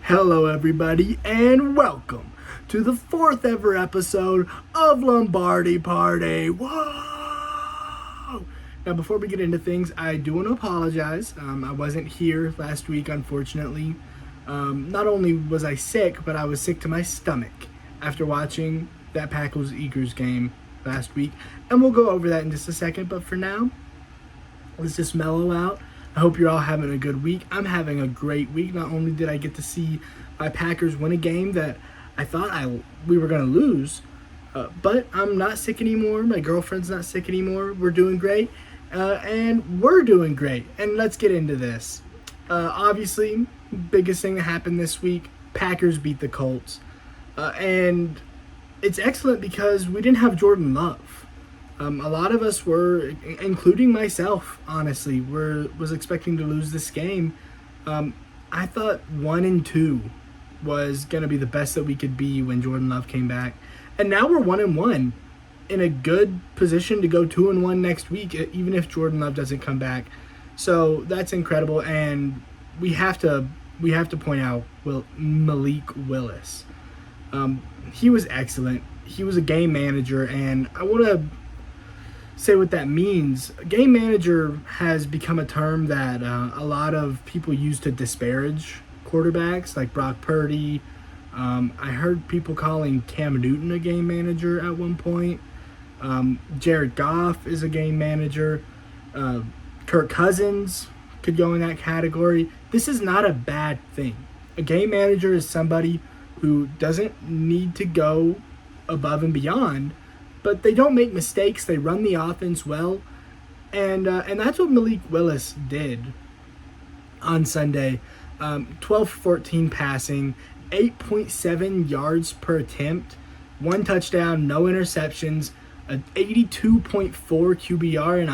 Hello, everybody, and welcome to the fourth ever episode of Lombardi Party. Whoa! Now, before we get into things, I do want to apologize. I wasn't here last week, unfortunately. Not only was I sick, but I was sick to my stomach after watching that Packers-Eagles game last week. And we'll go over that in just a second, but for now, let's just mellow out. I hope you're all having a good week. I'm having a great week. Not only did I get to see my Packers win a game that I thought we were going to lose, but I'm not sick anymore. My girlfriend's not sick anymore. We're doing great, and we're doing great. And let's get into this. Obviously, biggest thing that happened this week, Packers beat the Colts. And it's excellent because we didn't have Jordan Love. A lot of us were, including myself, honestly, was expecting to lose this game. I thought 1-2 was going to be the best that we could be when Jordan Love came back. And now we're 1-1 in a good position to go 2-1 next week, even if Jordan Love doesn't come back. So that's incredible. And we have to point out Malik Willis. He was excellent. He was a game manager, and I want to say what that means. Game manager has become a term that a lot of people use to disparage quarterbacks like Brock Purdy. I heard people calling Cam Newton a game manager at one point. Jared Goff is a game manager. Kirk Cousins could go in that category. This is not a bad thing. A game manager is somebody who doesn't need to go above and beyond, but they don't make mistakes. They run the offense well, and that's what Malik Willis did on Sunday. 12-14 passing, 8.7 yards per attempt, 1 touchdown, no interceptions, an 82.4 QBR, and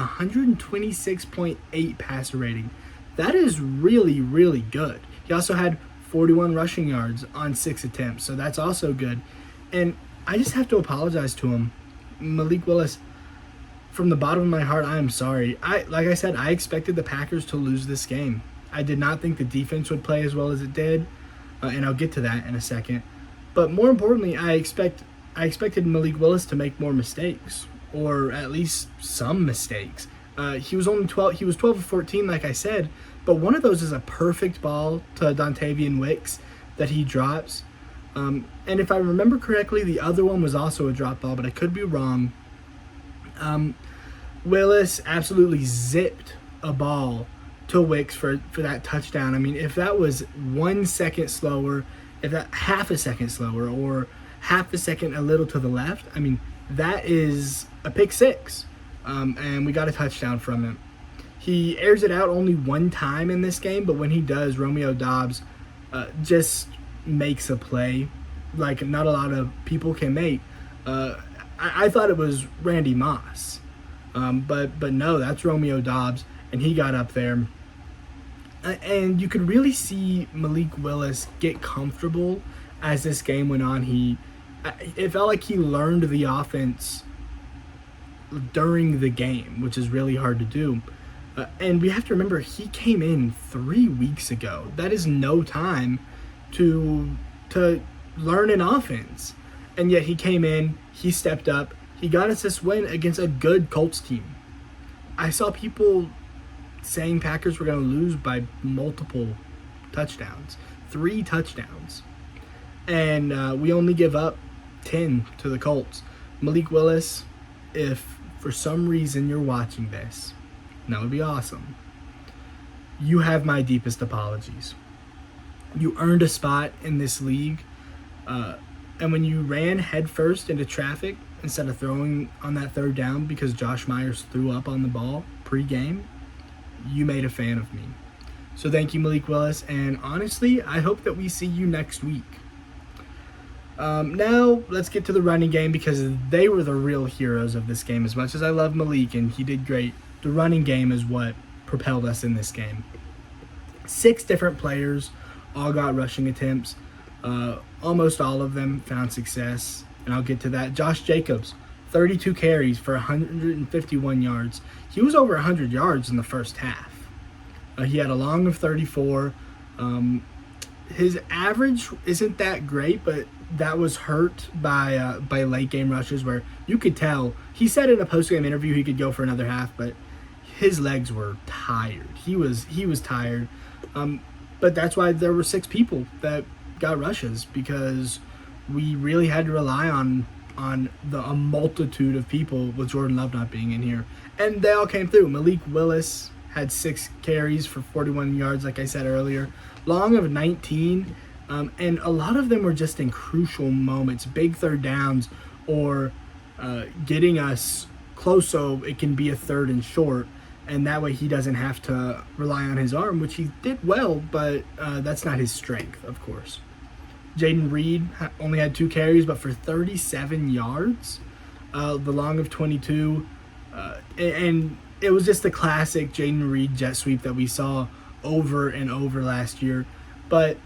126.8 passer rating. That is really, really good. He also had 41 rushing yards on 6 attempts, so that's also good. And I just have to apologize to him. Malik Willis, from the bottom of my heart, I am sorry. Like I said, I expected the Packers to lose this game. I did not think the defense would play as well as it did, and I'll get to that in a second. But more importantly, I expected Malik Willis to make more mistakes, or at least some mistakes. He was 12 of 14, like I said, but one of those is a perfect ball to Dontavian Wicks that he drops. And if I remember correctly, the other one was also a drop ball, but I could be wrong. Willis absolutely zipped a ball to Wicks for that touchdown. I mean, if that was 1 second slower, if that half a second slower, or half a second a little to the left, I mean, that is a pick six. And we got a touchdown from him. He airs it out only one time in this game, but when he does, Romeo Doubs just makes a play like not a lot of people can make. I thought it was Randy Moss, but no, that's Romeo Doubs, and he got up there. And you could really see Malik Willis get comfortable as this game went on. It felt like he learned the offense during the game, which is really hard to do. And we have to remember, he came in 3 weeks ago. That is no time to learn an offense. And yet he came in, he stepped up, he got us this win against a good Colts team. I saw people saying Packers were going to lose by multiple touchdowns, 3 touchdowns. And we only give up 10 to the Colts. Malik Willis, if for some reason you're watching this, that would be awesome, you have my deepest apologies. You earned a spot in this league, and when you ran headfirst into traffic instead of throwing on that third down because Josh Myers threw up on the ball pre-game, you made a fan of me. So thank you, Malik Willis, and honestly, I hope that we see you next week. Now, let's get to the running game, because they were the real heroes of this game. As much as I love Malik, and he did great, the running game is what propelled us in this game. 6 different players all got rushing attempts. Almost all of them found success, and I'll get to that. Josh Jacobs, 32 carries for 151 yards. He was over 100 yards in the first half. He had a long of 34. his average isn't that great, but that was hurt by late game rushes where you could tell. He said in a post game interview he could go for another half, but his legs were tired. He was tired. But that's why there were 6 people that got rushes, because we really had to rely on a multitude of people with Jordan Love not being in here. And they all came through. Malik Willis had 6 carries for 41 yards, like I said earlier. Long of 19. And a lot of them were just in crucial moments, big third downs, or getting us close so it can be a 3rd and short. And that way he doesn't have to rely on his arm, which he did well, but that's not his strength, of course. Jaden Reed only had 2 carries, but for 37 yards, the long of 22. And it was just the classic Jaden Reed jet sweep that we saw over and over last year. But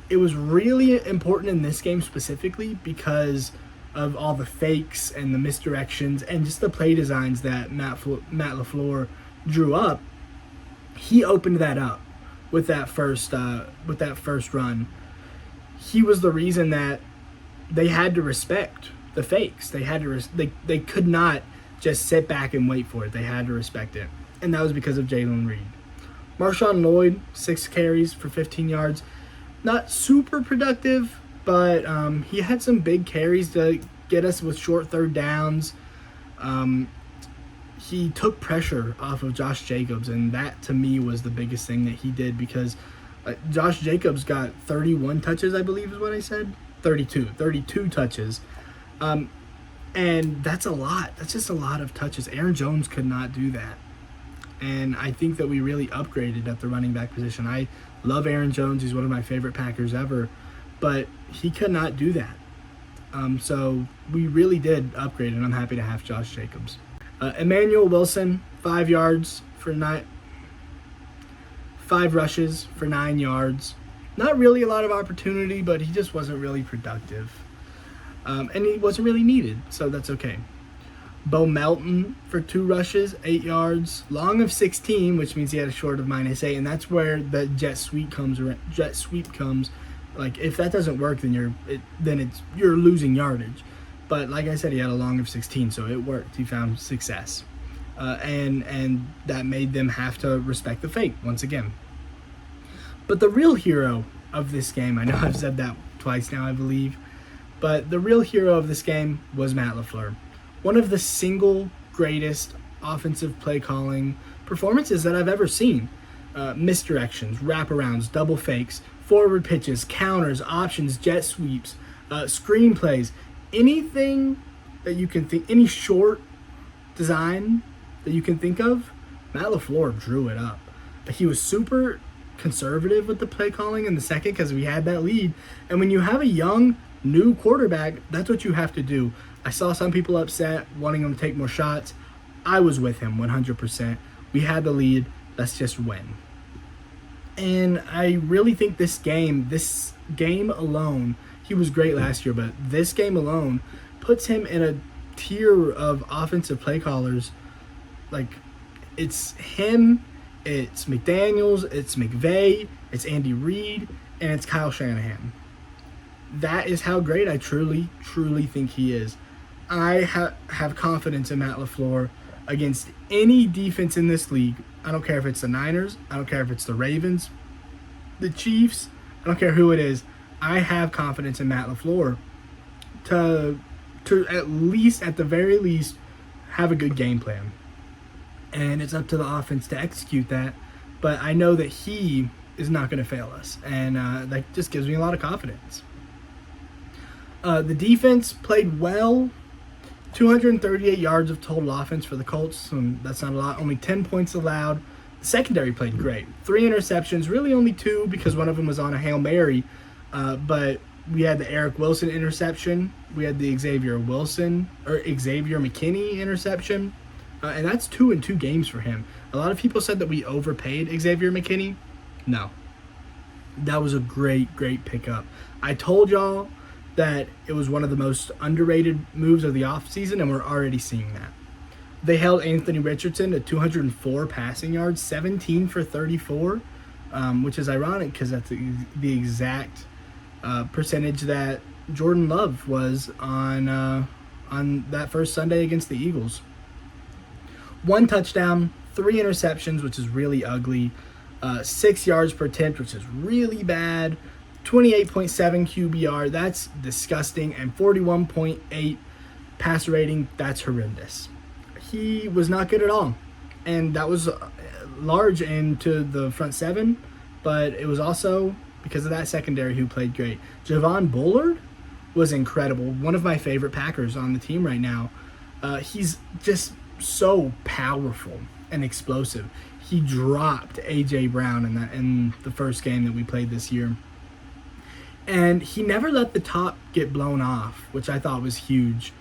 it was really important in this game specifically because of all the fakes and the misdirections and just the play designs that Matt LaFleur drew up. He opened that up with that first run. He was the reason that they had to respect the fakes. They had to they could not just sit back and wait for it. They had to respect it, and that was because of Jalen Reed. Marshawn Lloyd, 6 carries for 15 yards. Not super productive, but he had some big carries to get us with short third downs. He took pressure off of Josh Jacobs, and that to me was the biggest thing that he did, because Josh Jacobs got 31 touches, I believe is what I said. 32 touches. And that's a lot. That's just a lot of touches. Aaron Jones could not do that. And I think that we really upgraded at the running back position. I love Aaron Jones. He's one of my favorite Packers ever. But he could not do that. So we really did upgrade, and I'm happy to have Josh Jacobs. Emmanuel Wilson, 5 yards for 5 rushes for 9 yards. Not really a lot of opportunity, but he just wasn't really productive. And he wasn't really needed, so that's okay. Bo Melton for 2 rushes, 8 yards. Long of 16, which means he had a short of -8, and that's where the jet sweep comes. Like, if that doesn't work, then you're losing yardage. But like I said, he had a long of 16, so it worked. He found success. And that made them have to respect the fake once again. But the real hero of this game, I know I've said that twice now, I believe, but the real hero of this game was Matt LaFleur. One of the single greatest offensive play calling performances that I've ever seen. Misdirections, wraparounds, double fakes, forward pitches, counters, options, jet sweeps, screenplays, anything that you can think, any short design that you can think of, Matt LaFleur drew it up. He was super conservative with the play calling in the second because we had that lead. And when you have a young, new quarterback, that's what you have to do. I saw some people upset, wanting him to take more shots. I was with him 100%. We had the lead. Let's just win. And I really think this game alone, he was great last year, but this game alone puts him in a tier of offensive play callers. Like, it's him, it's McDaniels, it's McVay, it's Andy Reid, and it's Kyle Shanahan. That is how great I truly, truly think he is. I have confidence in Matt LaFleur against any defense in this league. I don't care if it's the Niners. I don't care if it's the Ravens, the Chiefs. I don't care who it is. I have confidence in Matt LaFleur to at the very least, have a good game plan. And it's up to the offense to execute that. But I know that he is not going to fail us. And that just gives me a lot of confidence. The defense played well. 238 yards of total offense for the Colts. That's not a lot. Only 10 points allowed. The secondary played great. 3 interceptions. Really only 2 because one of them was on a Hail Mary. But we had the Eric Wilson interception. We had the Xavier McKinney interception. And that's 2 in 2 games for him. A lot of people said that we overpaid Xavier McKinney. No. That was a great, great pickup. I told y'all that it was one of the most underrated moves of the offseason, and we're already seeing that. They held Anthony Richardson to 204 passing yards, 17 for 34. which is ironic because that's the exact percentage that Jordan Love was on that first Sunday against the Eagles. 1 touchdown, 3 interceptions, which is really ugly. 6 yards per attempt, which is really bad. 28.7 QBR, that's disgusting. And 41.8 passer rating, that's horrendous. He was not good at all. And that was large into the front seven, but it was also because of that secondary who played great. Javon Bullard was incredible. One of my favorite Packers on the team right now. He's just so powerful and explosive. He dropped A.J. Brown in the first game that we played this year. And he never let the top get blown off, which I thought was huge.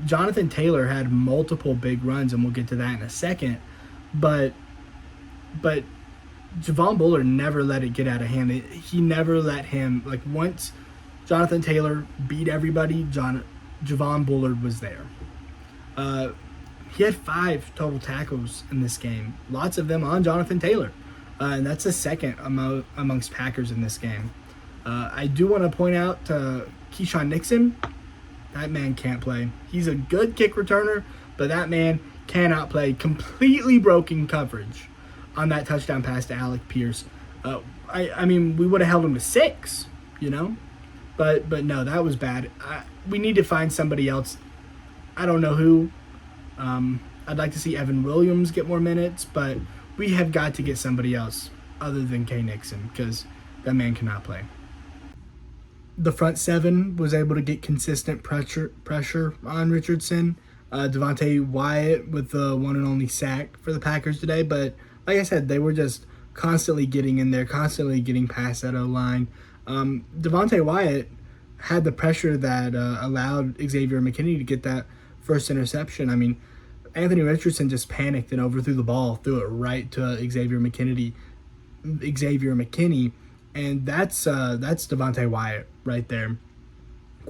Jonathan Taylor had multiple big runs, and we'll get to that in a second. But Javon Bullard never let it get out of hand. He never let him, like, once Jonathan Taylor beat everybody, Javon Bullard was there. He had 5 total tackles in this game, lots of them on Jonathan Taylor. And that's the second amongst Packers in this game. I do want to point out Keyshawn Nixon. That man can't play. He's a good kick returner, but that man cannot play. Completely broken coverage on that touchdown pass to Alec Pierce. I mean, we would have held him to 6, you know? But no, that was bad. We need to find somebody else. I don't know who. I'd like to see Evan Williams get more minutes, but we have got to get somebody else other than K. Nixon because that man cannot play. The front seven was able to get consistent pressure on Richardson. Devontae Wyatt with the one and only sack for the Packers today. But like I said, they were just constantly getting in there, constantly getting past that O-line. Devontae Wyatt had the pressure that allowed Xavier McKinney to get that first interception. I mean, Anthony Richardson just panicked and overthrew the ball, threw it right to Xavier McKinney, and that's Devontae Wyatt right there.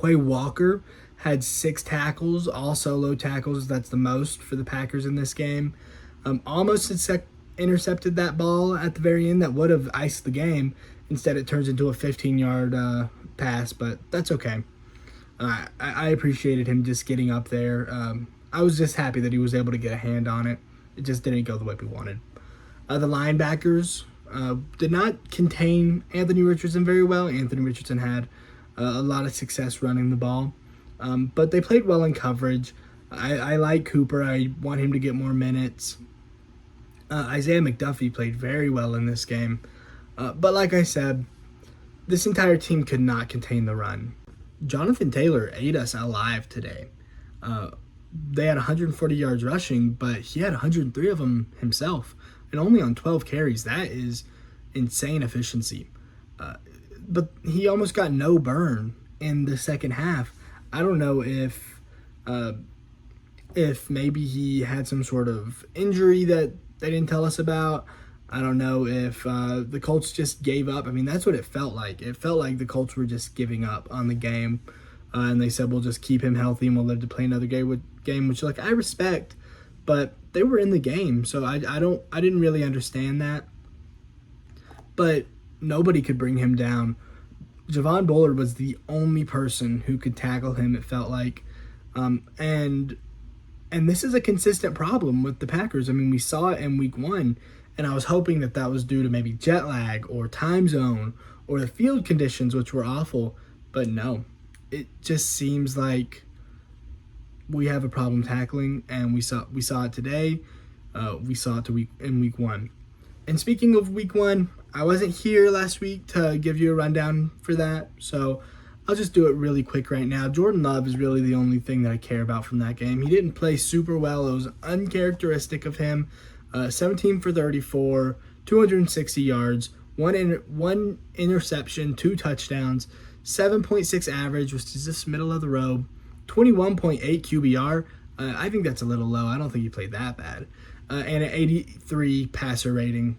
Quay Walker had 6 tackles, all solo tackles. That's the most for the Packers in this game. Almost intercepted that ball at the very end that would have iced the game. Instead, it turns into a 15-yard pass, but that's okay. I appreciated him just getting up there. I was just happy that he was able to get a hand on it. It just didn't go the way we wanted. The linebackers did not contain Anthony Richardson very well. Anthony Richardson had a lot of success running the ball, but they played well in coverage. I like Cooper. I want him to get more minutes. Isaiah McDuffie played very well in this game. But like I said, this entire team could not contain the run. Jonathan Taylor ate us alive today. They had 140 yards rushing, but he had 103 of them himself, and only on 12 carries. That is insane efficiency. But he almost got no burn in the second half. I don't know if maybe he had some sort of injury that they didn't tell us about. I don't know if the Colts just gave up. I mean, that's what it felt like. It felt like the Colts were just giving up on the game. And they said, we'll just keep him healthy and we'll live to play another game, which, like, I respect. But they were in the game, so I didn't really understand that. But nobody could bring him down. Javon Bullard was the only person who could tackle him, it felt like. And this is a consistent problem with the Packers. I mean, we saw it in week 1. And I was hoping that was due to maybe jet lag or time zone or the field conditions, which were awful. But no, it just seems like we have a problem tackling, and we saw it today. We saw it in week 1. And speaking of week 1, I wasn't here last week to give you a rundown for that, so I'll just do it really quick right now. Jordan Love is really the only thing that I care about from that game. He didn't play super well. It was uncharacteristic of him. 17 for 34, 260 yards, one interception, 2 touchdowns, 7.6 average, which is just middle of the road, 21.8 QBR. I think that's a little low. I don't think he played that bad. And an 83 passer rating.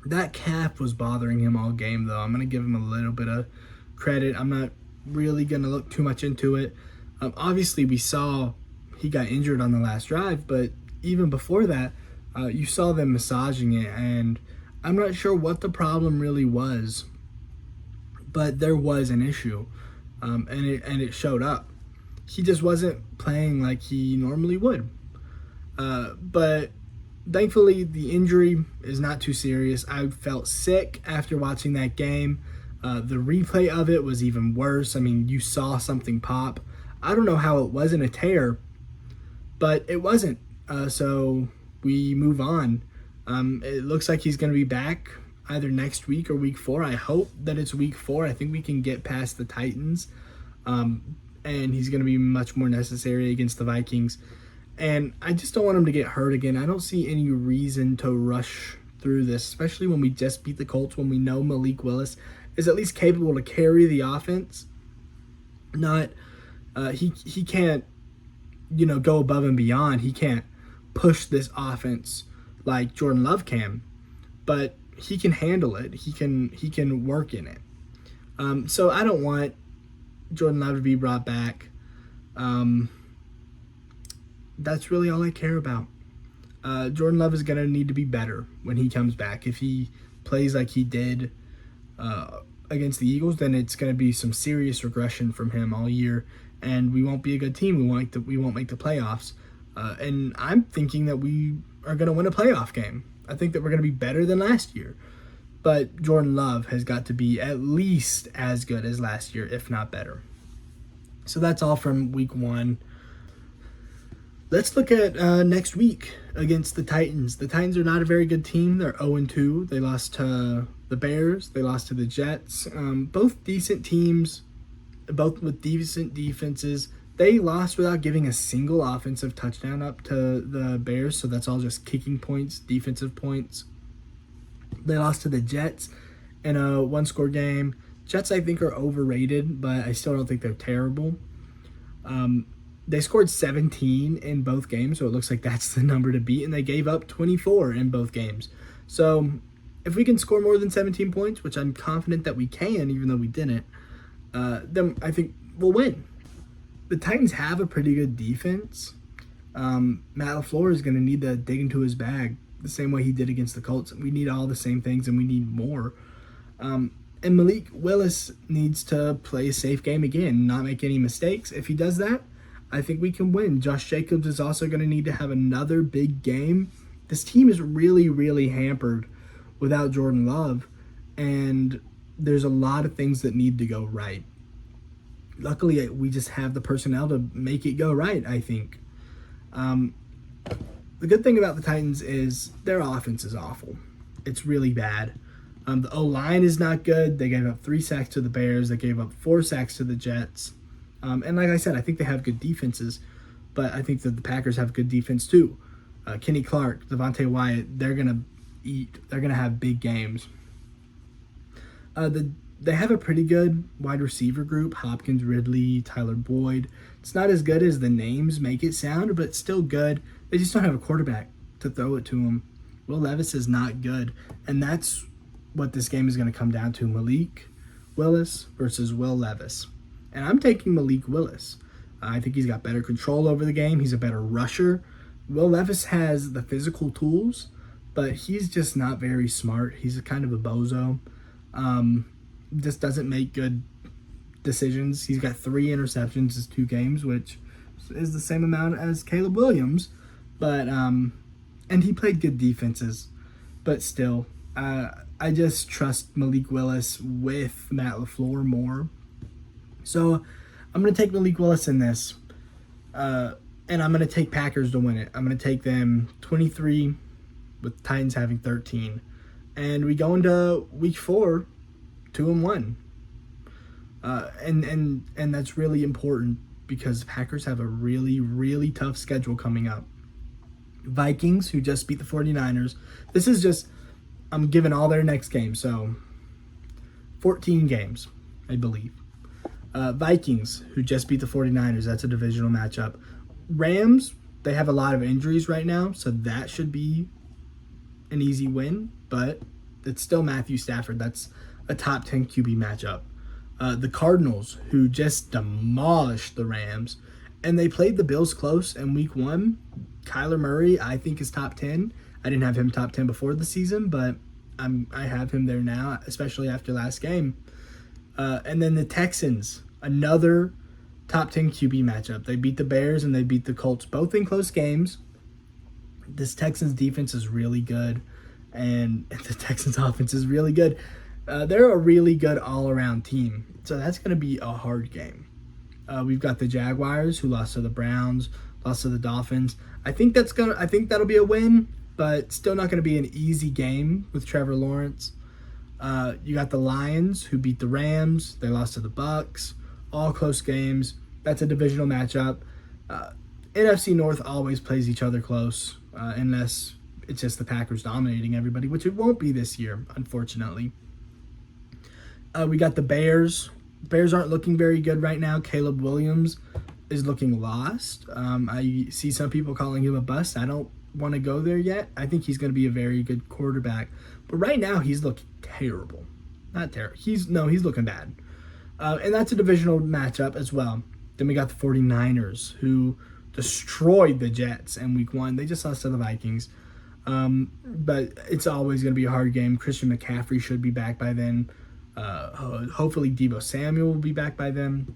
That calf was bothering him all game, though. I'm going to give him a little bit of credit. I'm not really going to look too much into it. Obviously, we saw he got injured on the last drive, but even before that, you saw them massaging it, and I'm not sure what the problem really was, but there was an issue, and it showed up. He just wasn't playing like he normally would. But thankfully, the injury is not too serious. I felt sick after watching that game. The replay of it was even worse. I mean, you saw something pop. I don't know how it wasn't a tear, but it wasn't. So we move on. It looks like he's going to be back either next week or week 4. I hope that it's week 4. I think we can get past the Titans. And he's going to be much more necessary against the Vikings. And I just don't want him to get hurt again. I don't see any reason to rush through this, especially when we just beat the Colts, when we know Malik Willis is at least capable to carry the offense. He can't, go above and beyond. He can't push this offense like Jordan Love can, but he can handle it. He can work in it. So I don't want Jordan Love to be brought back. That's really all I care about. Jordan Love is going to need to be better when he comes back. If he plays like he did against the Eagles, then it's going to be some serious regression from him all year, and we won't be a good team. We won't make the playoffs. And I'm thinking that we are going to win a playoff game. I think that we're going to be better than last year. But Jordan Love has got to be at least as good as last year, if not better. So that's all from week 1. Let's look at next week against the Titans. The Titans are not a very good team. They're 0-2. They lost to the Bears. They lost to the Jets. Both decent teams, both with decent defenses. They lost without giving a single offensive touchdown up to the Bears, so that's all just kicking points, defensive points. They lost to the Jets in a one-score game. Jets, I think, are overrated, but I still don't think they're terrible. They scored 17 in both games, so it looks like that's the number to beat, and they gave up 24 in both games. So if we can score more than 17 points, which I'm confident that we can, even though we didn't, then I think we'll win. The Titans have a pretty good defense. Matt LaFleur is going to need to dig into his bag the same way he did against the Colts. We need all the same things, and we need more. And Malik Willis needs to play a safe game again, not make any mistakes. If he does that, I think we can win. Josh Jacobs is also going to need to have another big game. This team is really, really hampered without Jordan Love, and there's a lot of things that need to go right. Luckily, we just have the personnel to make it go right, I think. The good thing about the Titans is their offense is awful. It's really bad. The O-line is not good. They gave up 3 sacks to the Bears. They gave up 4 sacks to the Jets. And like I said, I think they have good defenses, but I think that the Packers have good defense too. Kenny Clark, Devontae Wyatt, they're going to have big games. They have a pretty good wide receiver group, Hopkins, Ridley, Tyler Boyd. It's not as good as the names make it sound, but it's still good. They just don't have a quarterback to throw it to them. Will Levis is not good, and that's what this game is going to come down to, Malik Willis versus Will Levis. And I'm taking Malik Willis. I think he's got better control over the game. He's a better rusher. Will Levis has the physical tools, but he's just not very smart. He's kind of a bozo. Just doesn't make good decisions. He's got 3 interceptions in 2 games, which is the same amount as Caleb Williams. But and he played good defenses, but still, I just trust Malik Willis with Matt LaFleur more. So I'm going to take Malik Willis in this, and I'm going to take Packers to win it. I'm going to take them 23 with Titans having 13. And we go into week 4, 2-1. And that's really important because the Packers have a really, really tough schedule coming up. Vikings, who just beat the 49ers. This is just, I'm giving all their next games, so 14 games, I believe. Vikings, who just beat the 49ers. That's a divisional matchup. Rams, they have a lot of injuries right now, so that should be an easy win, but it's still Matthew Stafford. That's a top 10 QB matchup. The Cardinals, who just demolished the Rams, and they played the Bills close in week 1. Kyler Murray, I think, is top 10. I didn't have him top 10 before the season, but I have him there now, especially after last game. And then the Texans, another top 10 QB matchup. They beat the Bears and they beat the Colts, both in close games. This Texans defense is really good, and the Texans offense is really good. They're a really good all-around team, so that's going to be a hard game. We've got the Jaguars, who lost to the Browns, lost to the Dolphins. I think that'll be a win, but still not going to be an easy game with Trevor Lawrence. You got the Lions, who beat the Rams. They lost to the Bucks. All close games. That's a divisional matchup. NFC North always plays each other close, unless it's just the Packers dominating everybody, which it won't be this year, unfortunately. We got the Bears. Bears aren't looking very good right now. Caleb Williams is looking lost. I see some people calling him a bust. I don't want to go there yet. I think he's going to be a very good quarterback. But right now, he's looking terrible. Not terrible. He's looking bad. And that's a divisional matchup as well. Then we got the 49ers, who destroyed the Jets in week 1. They just lost to the Vikings. But it's always going to be a hard game. Christian McCaffrey should be back by then. Hopefully Deebo Samuel will be back by then.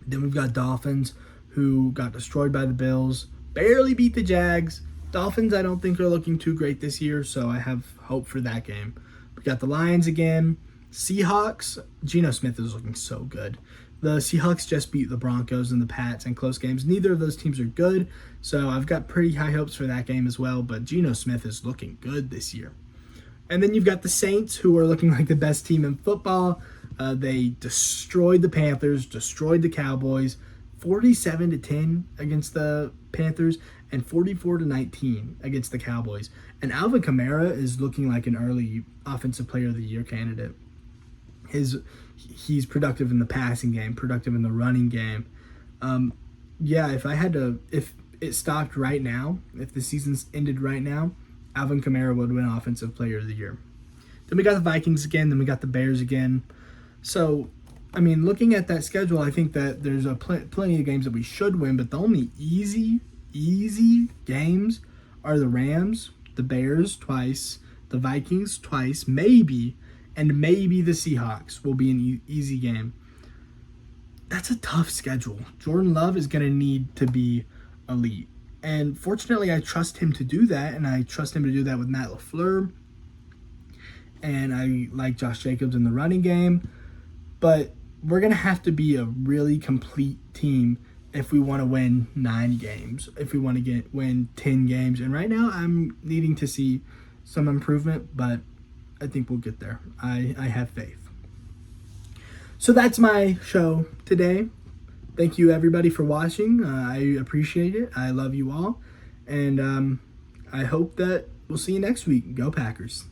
Then we've got Dolphins, who got destroyed by the Bills. Barely beat the Jags. Dolphins, I don't think, are looking too great this year, so I have hope for that game. We got the Lions again. Seahawks. Geno Smith is looking so good. The Seahawks just beat the Broncos and the Pats in close games. Neither of those teams are good, so I've got pretty high hopes for that game as well, but Geno Smith is looking good this year. And then you've got the Saints, who are looking like the best team in football. They destroyed the Panthers, destroyed the Cowboys, 47-10 against the Panthers, and 44-19 against the Cowboys. And Alvin Kamara is looking like an early Offensive Player of the Year candidate. He's productive in the passing game, productive in the running game. If it stopped right now, if the season's ended right now, Alvin Kamara would win Offensive Player of the Year. Then we got the Vikings again. Then we got the Bears again. So, looking at that schedule, I think that there's plenty of games that we should win, but the only easy games are the Rams, the Bears twice, the Vikings twice, maybe the Seahawks will be an easy game. That's a tough schedule. Jordan Love is going to need to be elite. And fortunately, I trust him to do that, and I trust him to do that with Matt LaFleur. And I like Josh Jacobs in the running game. But we're going to have to be a really complete team if we want to win 9 games, if we want to win 10 games. And right now, I'm needing to see some improvement, but I think we'll get there. I have faith. So that's my show today. Thank you, everybody, for watching. I appreciate it. I love you all. And I hope that we'll see you next week. Go Packers.